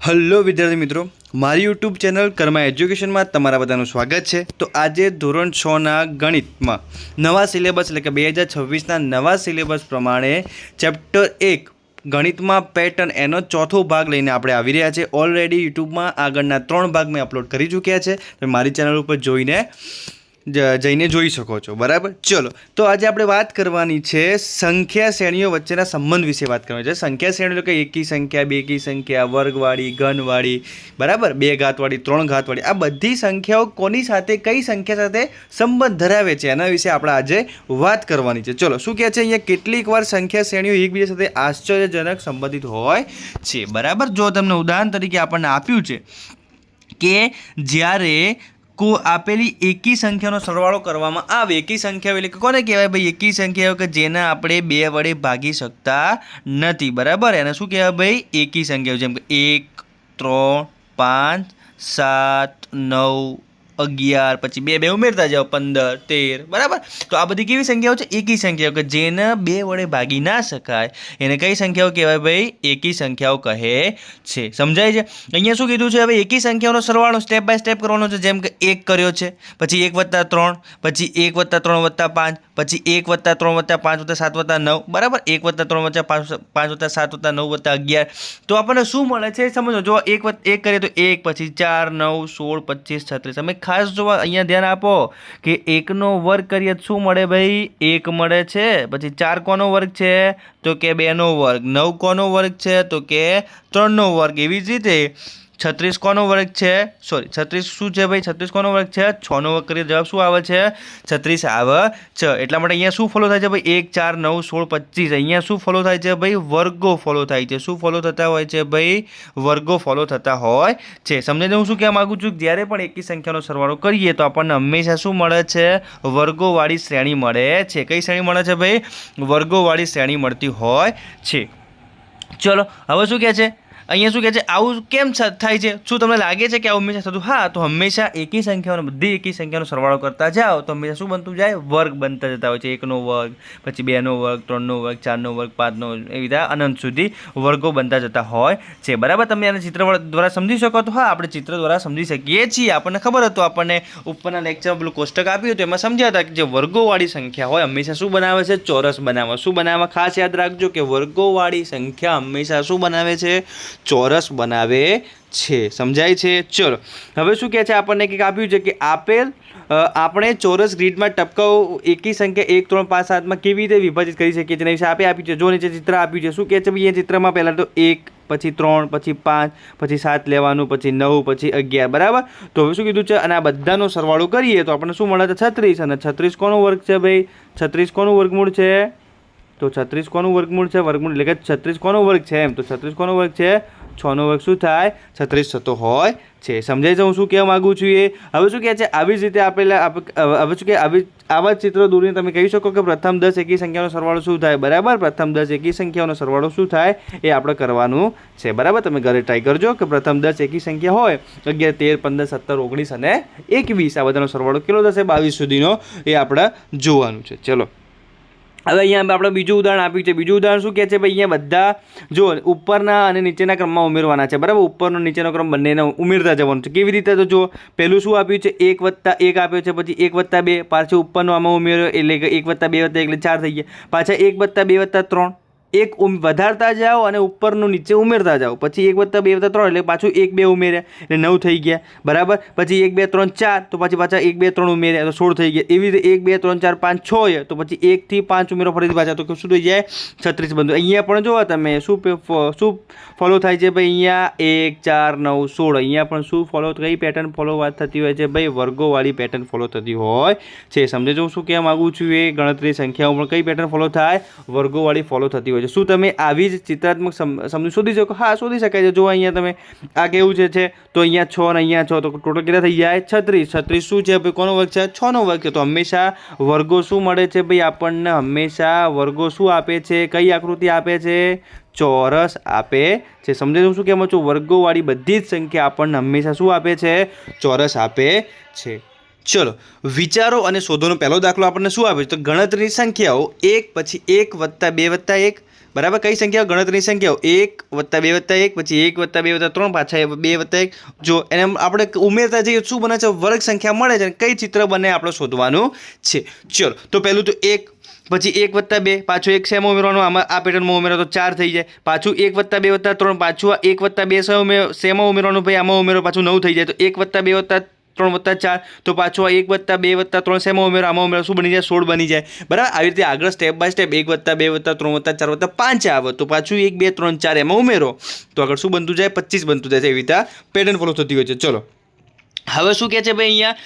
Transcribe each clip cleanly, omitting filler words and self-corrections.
Hello વિદ્યાર્થી મિત્રો, મારી યુટ્યુબ ચેનલ કર્મા એજ્યુકેશનમાં તમારા બધાનું સ્વાગત છે। તો આજે ધોરણ 6ના ગણિતમાં નવા સિલેબસ એટલે કે 2026ના નવા સિલેબસ પ્રમાણે ચેપ્ટર 1 ગણિતમાં પેટર્ન એનો ચોથો ભાગ લઈને આપણે આવી રહ્યા છે। ઓલરેડી યુટ્યુબમાં આગળના 3 ભાગ મેં અપલોડ કરી ચૂક્યા છે, તો મારી ચેનલ ઉપર જઈને જોઈ શકો છો, બરાબર। ચલો, તો આજે આપણે વાત કરવાની છે સંખ્યા શ્રેણીઓ વચ્ચેના સંબંધ વિશે વાત કરવાની છે। સંખ્યા શ્રેણીઓ એટલે કે એકી સંખ્યા, બેકી સંખ્યા, વર્ગવાળી, ઘનવાળી, બરાબર, 2 ઘાતવાળી, 3 ઘાતવાળી, આ બધી સંખ્યાઓ કોની સાથે, કઈ સંખ્યા સાથે સંબંધ ધરાવે છે એના વિશે આપણે આજે વાત કરવાની છે। ચલો, શું કહે છે અહીંયા, કેટલીક વાર સંખ્યા શ્રેણીઓ એકબીજા સાથે આશ્ચર્યજનક સંબંધિત હોય છે, બરાબર। જો તમને ઉદાહરણ તરીકે આપણને આપ્યું છે કે જ્યારે આપેલી એકી સંખ્યાનો સરવાળો કરવામાં આવે, એકી સંખ્યાઓ એટલે કે કોને કહેવાય ભાઈ? એકી સંખ્યાઓ કે જેને આપણે 2 વડે ભાગી શકતા નથી, બરાબર, એને શું કહેવાય ભાઈ? એકી સંખ્યાઓ, જેમ કે 1, 3, 5, 7, 9, 11, પછી 2 ઉમેરતા જાઓ, 15, 13, બરાબર। તો આ બધી કેવી સંખ્યાઓ છે? એકી સંખ્યાઓ કે જેને 2 વડે ભાગી ના શકાય, એને કઈ સંખ્યાઓ કહેવાય ભાઈ? એકી સંખ્યાઓ કહે છે, સમજાય છે? અહીંયા શું કીધું છે? હવે એકી સંખ્યાઓનો સરવાળો સ્ટેપ બાય સ્ટેપ કરવાનો છે, જેમ કે 1 કર્યો છે, પછી 1 + 3, પછી 1 + 3 + 5, પછી 1 + 3 + 5 + 7 + 9, બરાબર, 1 + 3 + 5 + 7 + 9 + 11, તો આપણને શું મળે છે સમજો। જો 1 કરીએ તો 1, પછી 4, 9, 16, 25, 36, તમે ખાસ જો અહીંયા ધ્યાન આપો કે 1નો વર્ગ કરીએ તો શું મળે ભાઈ? 1 મળે છે। પછી 4 કોનો વર્ગ છે? તો કે 2નો વર્ગ। 9 કોનો વર્ગ છે? તો કે 3નો વર્ગ। એવી જ રીતે 36 કોનો વર્ગ છે? 36 શું છે ભાઈ? 36 કોનો વર્ગ છે? 6નો વર્ગ કરીએ જવાબ શું આવે છે? 36 આવે છે। એટલા માટે અહીંયા શું ફોલો થાય છે ભાઈ? 1, 4, 9, 16, 25, અહીંયા શું ફોલો થાય છે ભાઈ? વર્ગો ફોલો થાય છે। શું ફોલો થતા હોય છે ભાઈ? વર્ગો ફોલો થતા હોય છે, સમજાય? હું શું કહેવા માંગુ છું? જ્યારે પણ એકી સંખ્યાનો સરવાળો કરીએ તો આપણને હંમેશા શું મળે છે? વર્ગોવાળી શ્રેણી મળે છે। કઈ શ્રેણી મળે છે ભાઈ? વર્ગોવાળી શ્રેણી મળતી હોય છે। ચલો, હવે શું કહે છે અહીંયા? શું કહે છે? આવું કેમ થાય છે? શું તમને લાગે છે કે આવું હંમેશા થતું? હા, તો હંમેશા એકી સંખ્યાઓનો, બધી એકી સંખ્યાનો સરવાળો કરતા જાઓ તો હંમેશા શું બનતું જાય? વર્ગ બનતા જતા હોય છે। 1નો વર્ગ, પછી 2નો વર્ગ, 3નો વર્ગ, 4નો વર્ગ, 5નો વર્ગ, એવી રીતે અનંત સુધી વર્ગો બનતા જતા હોય છે, બરાબર। તમે આને ચિત્ર દ્વારા સમજી શકો? તો હા, આપણે ચિત્ર દ્વારા સમજી શકીએ છીએ। આપણને ખબર હતું, આપણને ઉપરના લેક્ચરમાં પેલું કોષ્ટક આપ્યું હતું, એમાં સમજ્યા હતા કે જે વર્ગોવાળી સંખ્યા હોય હંમેશા શું બનાવે છે? ચોરસ બનાવે। શું બનાવે? ખાસ યાદ રાખજો કે વર્ગોવાળી સંખ્યા હંમેશા શું બનાવે છે? ચોરસ બનાવે છે, સમજાય છે? ચલો, હવે શું કહે છે? આપણને કંઈક આપ્યું છે કે આપણે ચોરસ ગ્રીડમાં ટપકાઓ એકી સંખ્યા 1, 3, 5, 7માં કેવી રીતે વિભાજિત કરી શકીએ છીએ? એના વિશે આપ્યું છે। જો નીચે ચિત્ર આપ્યું છે, શું કહે છે ભાઈ? એ ચિત્રમાં પહેલાં તો 1, પછી 3, પછી 5, પછી 7 લેવાનું, પછી 9, પછી 11, બરાબર। તો હવે શું કીધું છે? અને આ બધાનો સરવાળો કરીએ તો આપણને શું મળે છે? 36। અને 36 કોનો વર્ગ છે ભાઈ? 36 કોનું વર્ગમૂળ છે? તો 36 કોનું વર્ગમૂળ છે? વર્ગમૂળ એટલે કે 36 કોનો વર્ગ છે એમ? તો 36 કોનો વર્ગ છે? 6નો વર્ગ શું થાય? 36 થતો હોય છે, સમજાય છે હું શું કહેવા માંગુ છું? એ હવે શું કહે છે? આવી જ રીતે હવે શું કે આવા ચિત્રો દોરીને તમે કહી શકો કે પ્રથમ 10 એકી સંખ્યાનો સરવાળો શું થાય? બરાબર, પ્રથમ 10 એકી સંખ્યાનો સરવાળો શું થાય એ આપણે કરવાનું છે, બરાબર। તમે ઘરે ટ્રાય કરજો કે પ્રથમ 10 એકી સંખ્યા હોય 11, 13, 15, 17, 19 અને 21, આ બધાનો સરવાળો કેટલો થશે? 22 સુધીનો, એ આપણે જોવાનું છે। ચલો, હવે અહીંયા આપણે બીજું ઉદાહરણ આપ્યું છે। બીજું ઉદાહરણ શું કહે છે ભાઈ? અહીંયા બધા જો ઉપરના અને નીચેના ક્રમમાં ઉમેરવાના છે, બરાબર। ઉપરનો નીચેનો ક્રમ બંનેને ઉમેરતા જવાનું છે। કેવી રીતે? તો જો પહેલું શું આપ્યું છે? 1 + 1 આપ્યો છે, પછી 1 + 2, પાછું ઉપરનો આમાં ઉમેર્યો એટલે કે 1 + 2 + 1 એટલે 4 થઈ ગયા, પાછા 1 + 2 + 3, એક વધારતા જાઓ અને ઉપરનું નીચે ઉમેરતા જાઓ, પછી 1 + 2 + 3 એટલે પાછું 1, 2 ઉમેર્યા એટલે 9 થઈ ગયા, બરાબર। પછી 1, 2, 3, 4, તો પછી પાછા 1, 2, 3 ઉમેર્યા તો 16 થઈ ગયા। એવી રીતે 1, 2, 3, 4, 5, 6 તો પછી 1 થી 5 ઉમેરો ફરીથી પાછા, તો શું થઈ જાય? 36 બનતું। અહીંયા પણ જોવો તમે શું ફોલો થાય છે ભાઈ? અહીંયા 1, 4, 9, 16, અહીંયા પણ શું ફોલો, કઈ પેટર્ન ફોલો થતી હોય છે ભાઈ? વર્ગોવાળી પેટર્ન ફોલો થતી હોય છે, સમજે? હું શું કહેવા માંગુ છું? એ ગણતરી સંખ્યાઓ પણ કઈ પેટર્ન ફોલો થાય? વર્ગોવાળી ફોલો થતી હોય છે। શું તમે આવી જ ચિત્રાત્મક સમજ શોધી શકો? હા, શોધી શકાય છે। જો અહીંયા તમે આ કેવું છે તો અહીંયા 6 અને અહીંયા 6, તો ટોટલ કેટલા થઈ જાય? 36। 36 શું છે ભાઈ? કોનો વર્ગ છે? 6નો વર્ગ છે। તો હંમેશા વર્ગો શું મળે છે ભાઈ? આપણને હંમેશા વર્ગો શું આપે છે? કઈ આકૃતિ આપે છે? ચોરસ આપે છે, સમજે? હું શું કહેવા માંગુ છું? વર્ગોવાળી બધી જ સંખ્યા આપણને હંમેશા શું આપે છે? ચોરસ આપે છે। ચલો, વિચારો અને શોધોનો પહેલો દાખલો આપણને શું આપે છે? તો ગણતરીની સંખ્યાઓ 1 પછી 1 + 2 + 1 બરાબર. કઈ સંખ્યાઓ? ગણતરીની સંખ્યાઓ 1 + 2 + 1, પછી 1 + 2 + 3, પાછા 2 + 1. જો એને આપણે ઉમેરતા જઈએ શું બને છે? વર્ગ સંખ્યા મળે છે. કઈ ચિત્ર બને આપણે શોધવાનું છે. ચલો તો પહેલું તો 1, પછી 1 + 2, પાછું 1 શેમાં ઉમેરવાનું? આમાં આ પેટર્નમાં ઉમેરો તો 4 થઈ જાય. પાછું 1 + 2 + 3, પાછું 1 + 2 શેમાં ઉમેરવાનું ભાઈ? આમાં ઉમેરો, પાછું 9 થઈ જાય. તો 1 + 2 + 3 + 4, તો પાછું 1 + 2 + 3 શેમાં ઉમેરો? આમાં ઉમેરો. શું બની જાય? 16 બની જાય. બરાબર. આવી રીતે આગળ સ્ટેપ બાય સ્ટેપ 1 + 2 + 3 + 4 + 5 આવે તો પાછું 1 2 3 4 એમાં ઉમેરો તો આગળ શું બનતું જાય? 25 બનતું જાય. એવી રીતે પેટર્ન ફોલો થતી હોય છે. ચલો હવે શું કહે છે ભાઈ અહીંયા?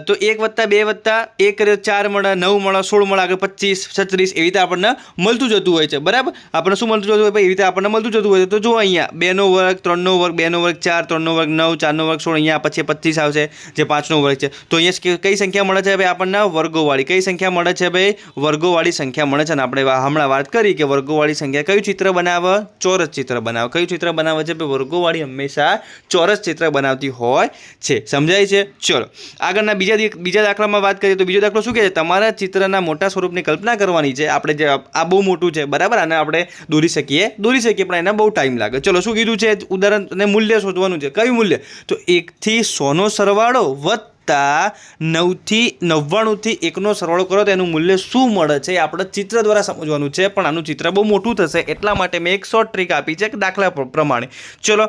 તો 1 + 2 + 1 કર્યો 4 મળે, 9 મળે, 16 મળે, આગળ 25 36 એવી રીતે આપણને મળતું જતું હોય છે. બરાબર. આપણને શું મળતું જતું હોય ભાઈ? એવી રીતે આપણને મળતું જતું હોય છે. તો જો અહીંયા 2નો વર્ગ, 3નો વર્ગ, 2નો વર્ગ 4, 3નો વર્ગ 9, 4નો વર્ગ 16, અહીંયા પછી 25 આવશે જે 5નો વર્ગ છે. તો અહીંયા કઈ સંખ્યા મળે છે ભાઈ આપણને? વર્ગોવાળી. કઈ સંખ્યા મળે છે ભાઈ? વર્ગોવાળી સંખ્યા મળે છે. અને આપણે હમણાં વાત કરી કે વર્ગોવાળી સંખ્યા કયું ચિત્ર બનાવે? ચોરસ ચિત્ર બનાવે. કયું ચિત્ર બનાવે છે ભાઈ? વર્ગોવાળી હંમેશા ચોરસ ચિત્ર બનાવતી હોય છે. સમજાય છે? ચલો આગળના બીજા દાખલામાં વાત કરીએ તો બીજો દાખલો શું કહે છે? તમારા ચિત્રના મોટા સ્વરૂપની કલ્પના કરવાની છે. આપણે જે આ બહુ મોટું છે. બરાબર. આને આપણે દોરી શકીએ પણ એને બહુ ટાઈમ લાગે. ચલો શું કીધું છે? ઉદાહરણ અને મૂલ્ય શોધવાનું છે. કયું મૂલ્ય? તો 1 થી 100નો સરવાળો વત્તા 9 થી 99 થી 1નો સરવાળો કરો તો એનું મૂલ્ય શું મળે છે? એ આપણે ચિત્ર દ્વારા સમજવાનું છે. પણ આનું ચિત્ર બહુ મોટું થશે એટલા માટે મેં એક શોર્ટ ટ્રીક આપી છે દાખલા પ્રમાણે. ચલો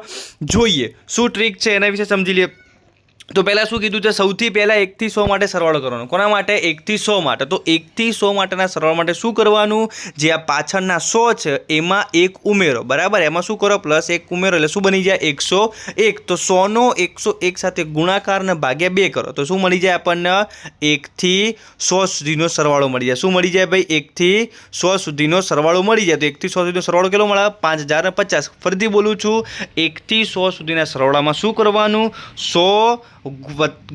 જોઈએ શું ટ્રીક છે એના વિશે સમજી લઈએ. તો પહેલાં શું કીધું છે? સૌથી પહેલાં 1 થી 100 માટે સરવાળો કરવાનો. કોના માટે? 1 થી 100 માટે. તો 1 થી 100 માટેના સરવાળા માટે શું કરવાનું? જે આ પાછળના 100 છે એમાં 1 ઉમેરો. બરાબર. એમાં શું કરો? +1 ઉમેરો એટલે શું બની જાય? 101. તો 100નો 101 સાથે ગુણાકાર અને ભાગ્યા 2 કરો તો શું મળી જાય આપણને? 1 થી 100 સુધીનો સરવાળો મળી જાય. શું મળી જાય ભાઈ? 1 થી 100 સુધીનો સરવાળો મળી જાય. તો 1 થી 100 સુધીનો સરવાળો કેટલો મળે? 5050. ફરીથી બોલું છું, 1 થી 100 સુધીના સરવાળામાં શું કરવાનું? 100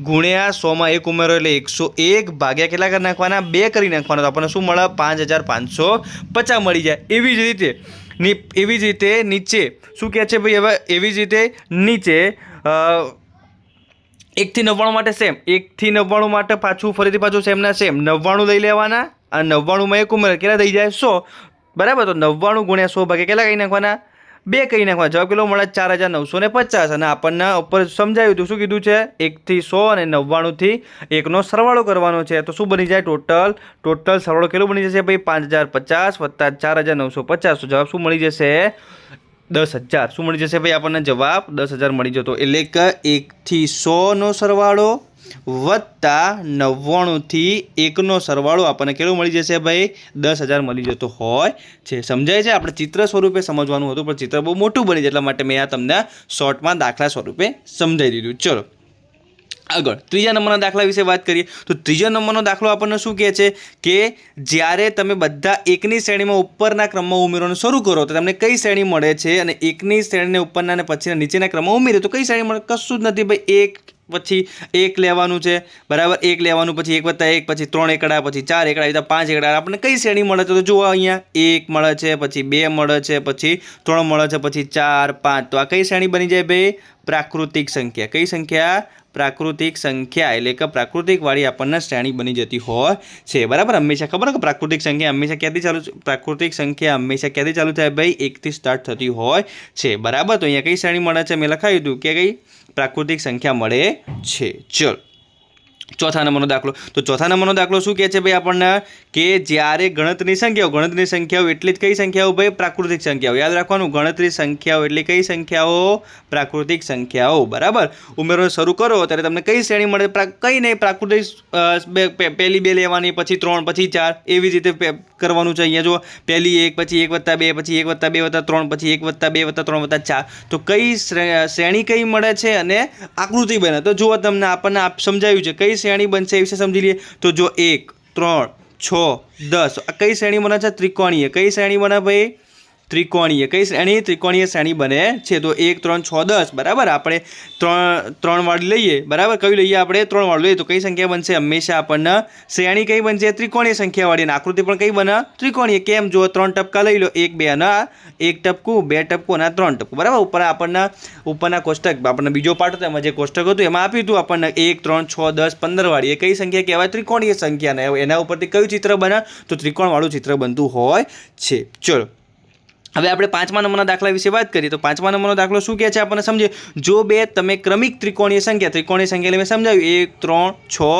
ગુણ્યા 100માં 1 ઉમેરો એટલે 101 ભાગ્યા કેટલા કરી નાખવાના? 2 કરી નાખવાના. તો આપણને શું મળે? 5550 મળી જાય. એવી જ રીતે નીચે શું કહે છે ભાઈ? હવે એવી જ રીતે નીચે 1 થી 99 માટે સેમ. 1 થી 99 માટે ફરીથી સેમના સેમ 99 લઈ લેવાના અને 99માં 1 ઉમેરો કેટલા થઈ જાય? 100. બરાબર. તો 99 ગુણ્યા 100 ભાગ્યા કેટલા કરી નાખવાના? 2 કહી નાખવાના. જવાબ કેટલો મળે? 4950. અને આપણને ઉપર સમજાવ્યું હતું. શું કીધું છે? 1 થી 100 અને 99 થી 1નો સરવાળો કરવાનો છે. તો શું બની જાય? ટોટલ સરવાળો કેટલો બની જશે ભાઈ? 5050 વત્તા 4950. તો જવાબ શું મળી જશે? 10,000. શું મળી જશે ભાઈ આપણને? જવાબ 10,000 મળી જતો. એટલે કે 1 થી 100નો સરવાળો વત્તા 99 થી 1નો સરવાળો આપણને કેટલો મળી જશે ભાઈ? 10,000 મળી જતો હોય છે. સમજાય છે? આપણે ચિત્ર સ્વરૂપે સમજવાનું હતું પણ ચિત્ર બહુ મોટું બની જાય એટલા માટે મેં આ તમને શોર્ટમાં દાખલા સ્વરૂપે સમજાવી દીધું. ચલો આગળ ત્રીજા નંબરના દાખલા વિશે વાત કરીએ તો ત્રીજા નંબરનો દાખલો આપણને શું કહે છે કે જ્યારે તમે બધા એકની શ્રેણીમાં ઉપરના ક્રમમાં ઉમેરવાનું શરૂ કરો તો તમને કઈ શ્રેણી મળે છે? અને એકની શ્રેણીને ઉપરના અને પછીના નીચેના ક્રમમાં ઉમેરે તો કઈ શ્રેણી મળે? કશું જ નથી ભાઈ. 1 પછી 1 લેવાનું છે. બરાબર. 1 લેવાનું, પછી 1 + 1, પછી 3 એકડા, પછી 4 એકડા, આવી રીતે 5 એકડા. આપણને કઈ શ્રેણી મળે છે? તો જુઓ અહીંયા 1 મળે છે, પછી 2 મળે છે, પછી 3 મળે છે, પછી 4 5. તો આ કઈ શ્રેણી બની જાય ભાઈ? પ્રાકૃતિક સંખ્યા. કઈ સંખ્યા? પ્રાકૃતિક સંખ્યા. એટલે કે પ્રાકૃતિક વાળી આપણને શ્રેણી બની જતી હોય છે. બરાબર. હંમેશા ખબર કે પ્રાકૃતિક સંખ્યા હંમેશા ક્યાંથી ચાલુ થાય ભાઈ? 1 થી સ્ટાર્ટ થતી હોય છે. બરાબર. તો અહીંયા કઈ શ્રેણી મળે છે? મેં લખાવ્યું હતું કે કઈ પ્રાકૃતિક સંખ્યા મળે છે. ચલો ચોથા નંબરનો દાખલો. તો ચોથા નંબરનો દાખલો શું કહે છે ભાઈ આપણને કે જ્યારે ગણતરીની સંખ્યાઓ એટલે જ કઈ સંખ્યાઓ ભાઈ? પ્રાકૃતિક સંખ્યાઓ. યાદ રાખવાનું, ગણતરી સંખ્યાઓ એટલે કઈ સંખ્યાઓ? પ્રાકૃતિક સંખ્યાઓ. બરાબર. ઉમેરવાનું શરૂ કરો ત્યારે તમને કઈ શ્રેણી મળે? કઈ નહીં, પ્રાકૃતિક પહેલી 2 લેવાની, પછી 3, પછી 4 એવી જ રીતે કરવાનું છે. અહીંયા જો પહેલી 1, પછી 1 + 2, પછી 1 + 2 + 3, પછી 1 + 2 + 3 + 4. તો કઈ શ્રેણી કઈ મળે છે અને આકૃતિ બને? તો જુઓ તમને આપણને સમજાવ્યું છે કઈ શ્રેણી બનશે એ વિશે સમજી લઈએ. તો જો 1 3 6 10 કઈ શ્રેણી બને છે? ત્રિકોણીય. કઈ શ્રેણી બને ભાઈ? ત્રિકોણીય. કઈ શ્રેણી? ત્રિકોણીય શ્રેણી બને છે. તો 1 3 6 10. બરાબર. આપણે 3 વાળી લઈએ. બરાબર. કયું લઈએ આપણે? 3 વાળું લઈએ તો કઈ સંખ્યા બનશે? હંમેશા આપણને શ્રેણી કઈ બનશે? ત્રિકોણીય સંખ્યાવાળી. અને આકૃતિ પણ કઈ બને? ત્રિકોણીય. કેમ? જો 3 ટપકા લઈ લો. 1 2 અને 1 ટપકું, 2 ટપકું અને 3 ટપકું. બરાબર. ઉપરના કોષ્ટક આપણને બીજો પાર્ટ હતો એમાં જે કોષ્ટક હતું એમાં આપ્યું હતું આપણને 1 3 6 10 15 વાળી. એ કઈ સંખ્યા કહેવાય? ત્રિકોણીય સંખ્યા. એના ઉપરથી કયું ચિત્ર બને? તો ત્રિકોણવાળું ચિત્ર બનતું હોય છે. ચલો હવે આપણે 5મા નંબરના દાખલા વિશે વાત કરીએ તો 5મા નંબરનો દાખલો શું કહે છે આપણને સમજીએ. જો બે તમે ક્રમિક ત્રિકોણીય સંખ્યા એટલે મેં સમજાવ્યું 1 3 6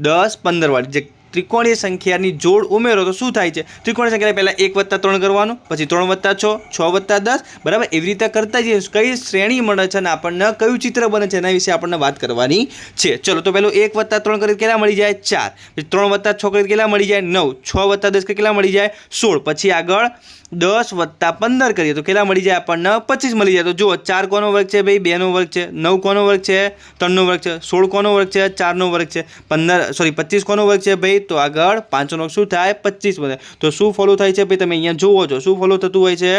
10 15 વાળી જે ત્રિકોણીય સંખ્યાની જોડ ઉમેરો તો શું થાય છે. ત્રિકોણીય સંખ્યા પહેલાં 1 + 3 કરવાનું, પછી 3 + 6 6 + 10 બરાબર. એવી રીતે કરતા જઈએ કઈ શ્રેણી મળે છે અને આપણને કયું ચિત્ર બને છે એના વિશે આપણને વાત કરવાની છે. ચલો તો પહેલું 1 + 3 કરી કેટલા મળી જાય 4, પછી 3 + 6 કરી કેટલા મળી જાય 9, 6 + 10 કેટલા મળી જાય 16, પછી આગળ 10 + 15 કરીએ તો કેટલા મળી જાય આપણને 25 મળી જાય. તો જુઓ 4 કોનો વર્ગ છે ભાઈ 2નો વર્ગ છે, 9 કોનો વર્ગ છે 3નો વર્ગ છે, 16 કોનો વર્ગ છે 4નો વર્ગ છે, 25 કોનો વર્ગ છે ભાઈ તો આગળ 5નો શું થાય 25 બને. તો શું ફોલો થાય છે ભાઈ તમે અહીંયા જુઓ છો શું ફોલો થતું હોય છે.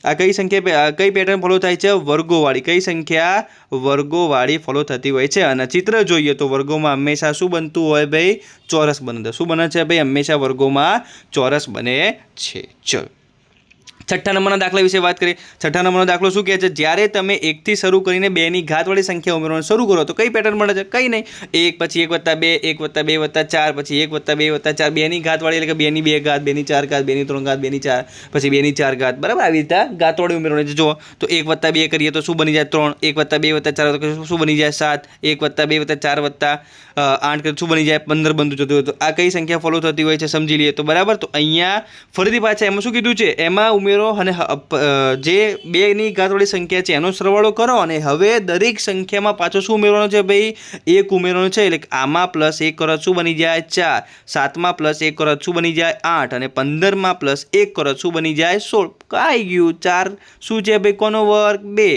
આ કઈ સંખ્યા કઈ પેટર્ન ફોલો થાય છે વર્ગોવાળી. કઈ સંખ્યા વર્ગોવાળી ફોલો થતી હોય છે. અને ચિત્ર જોઈએ તો વર્ગોમાં હંમેશા શું બનતું હોય ભાઈ ચોરસ બને. શું બને છે ભાઈ હંમેશા વર્ગોમાં ચોરસ બને છે. ચલો 6ઠ્ઠા નંબરના દાખલા વિશે વાત કરીએ. 6ઠ્ઠા નંબરનો દાખલો શું કહે છે. જ્યારે તમે 1થી શરૂ કરીને 2ની ઘાતવાળી સંખ્યા ઉમેરવાનું શરૂ કરો તો કઈ પેટર્ન મળે છે કંઈ નહીં. 1 પછી 1 + 2 1 + 2 + 4 પછી 1 + 2 + 4 2ની ઘાતવાળી એટલે કે 2ની 2 ઘાત 2ની 4 ઘાત 2ની 3 ઘાત 2ની 4 પછી 2ની 4 ઘાત બરાબર. આવી રીતે ઘાતવાળી ઉમેરવાની છે. જુઓ તો 1 + 2 કરીએ તો શું બની જાય 3, 1 + 2 + 4 તો શું બની જાય 7, 1 + 2 + 4 + 8 શું બની જાય 15 બનતું જતું હોય. તો આ કઈ સંખ્યા ફોલો થતી હોય છે સમજી લઈએ તો બરાબર. તો અહીંયા ફરીથી પાછા એમાં શું કીધું છે એમાં ઉમેરો અને જે 2ની ઘાતવાળી સંખ્યા છે એનો સરવાળો કરો અને હવે દરેક સંખ્યામાં પાછો શું ઉમેરવાનો છે ભાઈ 1 ઉમેરવાનો છે. એટલે આમાં +1 કરો શું બની જાય 4, 7માં +1 કરો શું બની જાય 8 અને 15માં +1 કરો શું બની જાય 16. કાઈ ગયું 4 શું છે ભાઈ કોનો વર્ગ 2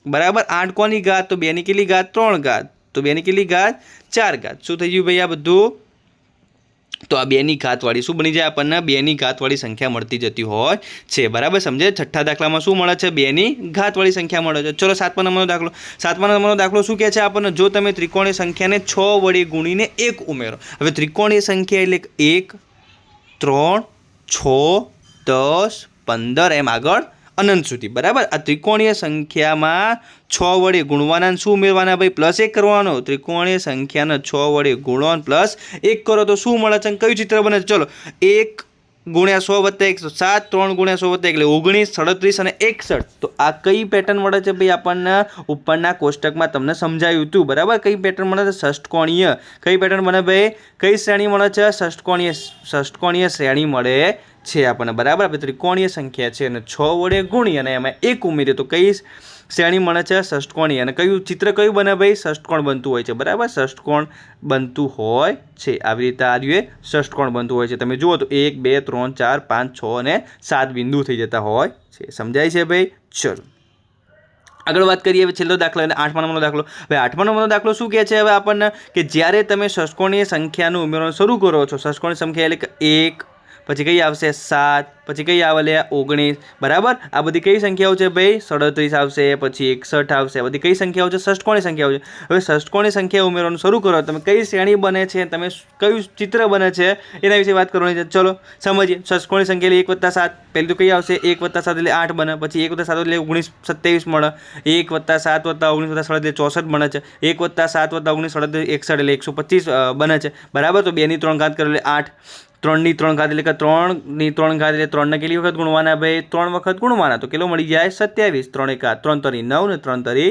બરાબર. 8 કોની ઘાત તો 2ની કેટલી ઘાત 3 ઘાત તો 2ની કેટલી ઘાત 4 ઘાત. શું થઈ ગયું ભાઈ આ બધું. તો આ 2ની ઘાતવાળી શું બની જાય આપણને 2ની ઘાતવાળી સંખ્યા મળતી જતી હોય છે બરાબર. સમજે 6ઠ્ઠા દાખલામાં શું મળે છે 2ની ઘાતવાળી સંખ્યા મળે છે. ચલો 7મા નંબરનો દાખલો. 7મા નંબરનો દાખલો શું કહે છે આપણને. જો તમે ત્રિકોણીય સંખ્યાને 6 વડે ગુણીને 1 ઉમેરો. હવે ત્રિકોણીય સંખ્યા એટલે 1 3 6 10 15 એમ આગળ અનંત સુધી બરાબર. આ ત્રિકોણીય સંખ્યામાં 6 વડે ગુણવાના શું ઉમેરવાના ભાઈ +1 કરવાનો. ત્રિકોણીય સંખ્યાને 6 વડે ગુણો +1 કરો તો શું મળે છે કયું ચિત્ર બને છે. ચલો 1 × 100 + 1 7, 3 × 100 + 1 એટલે 19, 37 અને 61. તો આ કઈ પેટર્ન મળે છે ભાઈ આપણને ઉપરના કોષ્ટકમાં તમને સમજાયું હતું બરાબર. કઈ પેટર્ન મળે છે ષષ્ઠકોણીય. કઈ પેટર્ન બને ભાઈ કઈ શ્રેણી મળે છે ષષ્ઠકોણીય શ્રેણી મળે છે આપણને બરાબર. આપણે ત્રિકોણીય સંખ્યા છે અને 6 વડે ગુણી અને એમાં 1 ઉમેરીએ તો કઈ શ્રેણી મળે છે ષષ્ઠકોણીય. અને કયું ચિત્ર કયું બને ભાઈ ષષ્ઠકોણ બનતું હોય છે બરાબર. ષષ્ઠકોણ બનતું હોય છે આવી રીતે આ રીતે ષષ્ઠકોણ બનતું હોય છે. તમે જુઓ તો 1 2 3 4 5 6 અને 7 બિંદુ થઈ જતા હોય છે. સમજાય છે ભાઈ. ચલો આગળ વાત કરીએ હવે છેલ્લો દાખલો અને 8મા નંબરનો દાખલો. હવે 8મા નંબરનો દાખલો શું કહે છે હવે આપણને કે જ્યારે તમે ષષ્ઠકોણીય સંખ્યાનું ઉમેરવાનું શરૂ કરો છો. ષષ્ઠકોણીય સંખ્યા એટલે કે 1 પછી કઈ આવશે 7 પછી કઈ આવે લે 19 બરાબર. આ બધી કઈ સંખ્યાઓ છે ભાઈ 37 આવશે પછી 61 આવશે. બધી કઈ સંખ્યાઓ છે ષષ્ઠકોણીય સંખ્યાઓ છે. હવે ષષ્ઠકોણીય સંખ્યા ઉમેરવાનું શરૂ કરો તમે કઈ શ્રેણી બને છે તમે કયું ચિત્ર બને છે એના વિશે વાત કરવાની છે. ચલો સમજીએ. ષષ્ઠકોણીય સંખ્યા એટલે 1 + 7 પહેલી તો કઈ આવશે 1 + 7 એટલે 8 બને. પછી 1 + 7 એટલે 19 27 મળે. 1 + 7 + 19 + 7 એટલે 64 બને છે. 1 + 7 + 19 = 61 એટલે 125 બને છે બરાબર. તો 2ની 3 ઘાત કરો એટલે 8, 3ની 3 ઘાત એટલે કે 3ની 3 ઘાત એટલે 3ને કેટલી વખત ગુણવાના ભાઈ 3 વખત ગુણવાના તો કેટલો મળી જાય 27. 3 × 3 = 9 ને 3 ×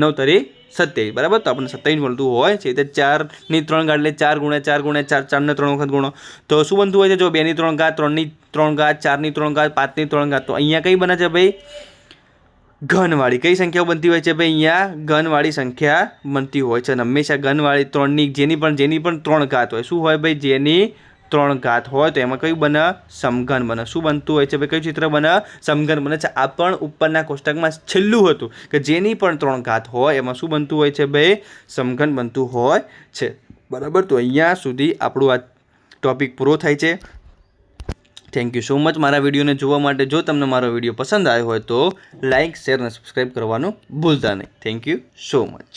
9 = 27 બરાબર. તો આપણને 27 મળતું હોય છે. એટલે 4ની 3 ઘાત એટલે 4 × 4 × 4 4ને 3 વખત ગુણો તો શું બનતું હોય છે. જો 2ની 3 ઘાત 3ની 3 ઘાત 4ની 3 ઘાત 5ની 3 ઘાત તો અહીંયા કઈ બને છે ભાઈ ઘનવાળી. કઈ સંખ્યાઓ બનતી હોય છે ભાઈ અહીંયા ઘનવાળી સંખ્યા બનતી હોય છે. અને હંમેશા ઘનવાળી 3ની જેની પણ 3 ઘાત હોય શું હોય ભાઈ જેની 3 ઘાત હોય તો એમાં કયું બને સમઘન બને. શું બનતું હોય છે ભાઈ કયું ચિત્ર બને સમઘન બને છે. આ પણ ઉપરના કોષ્ટકમાં છેલ્લું હતું કે જેની પણ 3 ઘાત હોય એમાં શું બનતું હોય છે ભાઈ સમઘન બનતું હોય છે બરાબર. તો અહીંયા સુધી આપણું આ ટોપિક પૂરો થાય છે. થેન્ક યુ સો મચ મારા વિડીયોને જોવા માટે. જો તમને મારો વિડીયો પસંદ આવ્યો હોય તો લાઇક શેર અને સબસ્ક્રાઈબ કરવાનું ભૂલતા નહીં. Thank you so much.